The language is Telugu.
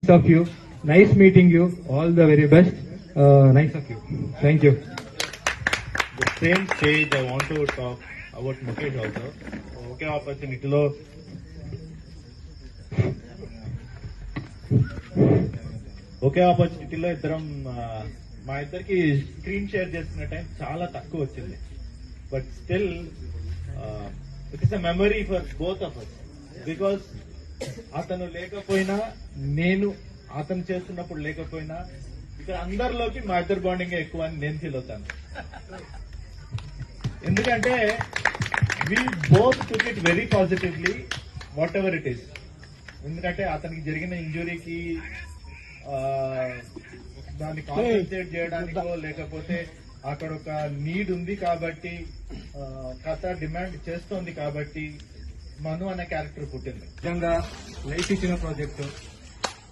of you. Nice meeting you. All the very best. Nice of you. Thank you. The same stage I want to talk about Mukesh also. Okay, opportunity lo ఇద్దరం మా ఇద్దరికి స్క్రీన్ షేర్ చేసుకునే టైం చాలా తక్కువ వచ్చింది. But still it is a memory for both of us. Because అతను లేకపోయినా, నేను అతను చేస్తున్నప్పుడు లేకపోయినా, ఇక్కడ అందరిలోకి మా ఇద్దరు బాండింగ్ ఎక్కువ అని నేను ఫీల్ అవుతాను. ఎందుకంటే we both took it very positively what ever it is. ఎందుకంటే అతనికి జరిగిన ఇంజురీకి దాన్ని కాంపెన్సేట్ చేయడానికో, లేకపోతే అక్కడ ఒక నీడ్ ఉంది కాబట్టి, కథ డిమాండ్ చేస్తోంది కాబట్టి మను అనే క్యారెక్టర్ పుట్టింది. నిజంగా లైఫ్ ఇచ్చిన ప్రాజెక్టు.